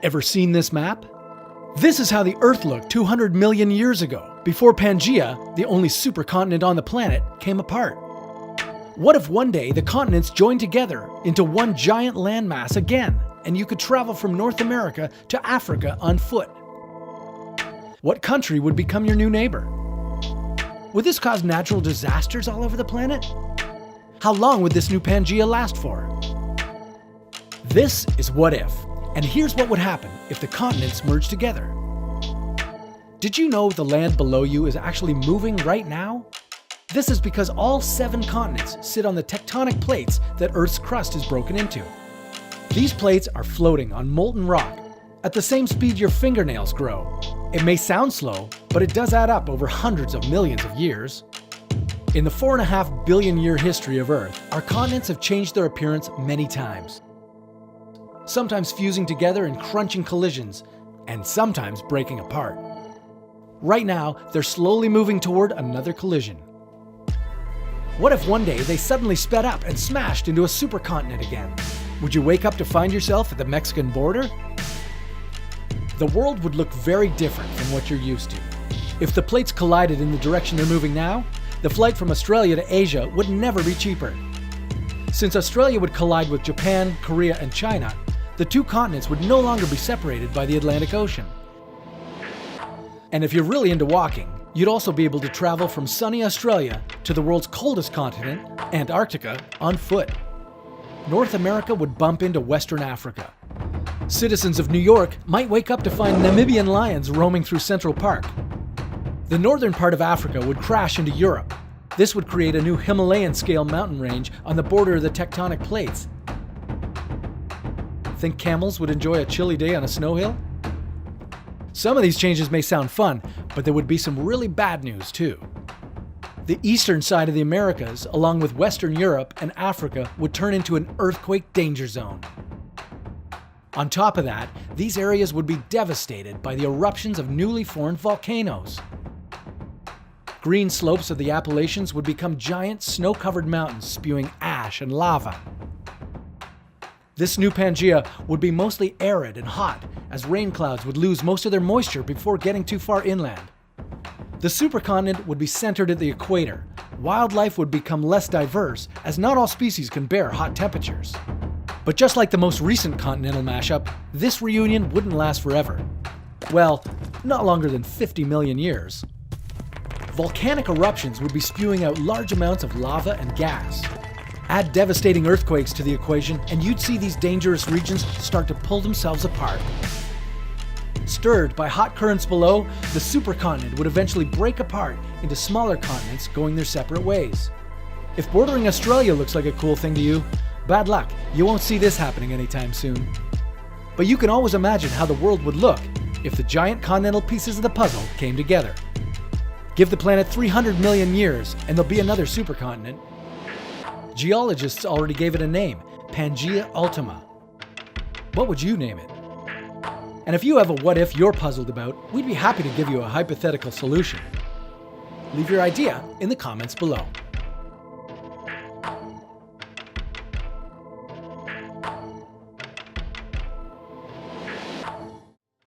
Ever seen this map? This is how the Earth looked 200 million years ago, before Pangaea, the only supercontinent on the planet, came apart. What if one day the continents joined together into one giant landmass again, and you could travel from North America to Africa on foot? What country would become your new neighbor? Would this cause natural disasters all over the planet? How long would this new Pangaea last for? This is What If, and here's what would happen if the continents merged together. Did you know the land below you is actually moving right now? This is because all 7 continents sit on the tectonic plates that Earth's crust is broken into. These plates are floating on molten rock at the same speed your fingernails grow. It may sound slow, but it does add up over hundreds of millions of years. In the 4.5 billion year history of Earth, our continents have changed their appearance many times. Sometimes fusing together in crunching collisions, and sometimes breaking apart. Right now, they're slowly moving toward another collision. What if one day they suddenly sped up and smashed into a supercontinent again? Would you wake up to find yourself at the Mexican border? The world would look very different from what you're used to. If the plates collided in the direction they're moving now, the flight from Australia to Asia would never be cheaper. Since Australia would collide with Japan, Korea, and China, the 2 continents would no longer be separated by the Atlantic Ocean. And if you're really into walking, you'd also be able to travel from sunny Australia to the world's coldest continent, Antarctica, on foot. North America would bump into Western Africa. Citizens of New York might wake up to find Namibian lions roaming through Central Park. The northern part of Africa would crash into Europe. This would create a new Himalayan-scale mountain range on the border of the tectonic plates. Think camels would enjoy a chilly day on a snow hill? Some of these changes may sound fun, but there would be some really bad news too. The eastern side of the Americas, along with Western Europe and Africa, would turn into an earthquake danger zone. On top of that, these areas would be devastated by the eruptions of newly formed volcanoes. Green slopes of the Appalachians would become giant snow-covered mountains spewing ash and lava. This new Pangaea would be mostly arid and hot, as rain clouds would lose most of their moisture before getting too far inland. The supercontinent would be centered at the equator. Wildlife would become less diverse, as not all species can bear hot temperatures. But just like the most recent continental mashup, this reunion wouldn't last forever. Well, not longer than 50 million years. Volcanic eruptions would be spewing out large amounts of lava and gas. Add devastating earthquakes to the equation, and you'd see these dangerous regions start to pull themselves apart. Stirred by hot currents below, the supercontinent would eventually break apart into smaller continents going their separate ways. If bordering Australia looks like a cool thing to you, bad luck, you won't see this happening anytime soon. But you can always imagine how the world would look if the giant continental pieces of the puzzle came together. Give the planet 300 million years and there'll be another supercontinent. Geologists already gave it a name, Pangaea Ultima. What would you name it? And if you have a what if you're puzzled about, we'd be happy to give you a hypothetical solution. Leave your idea in the comments below.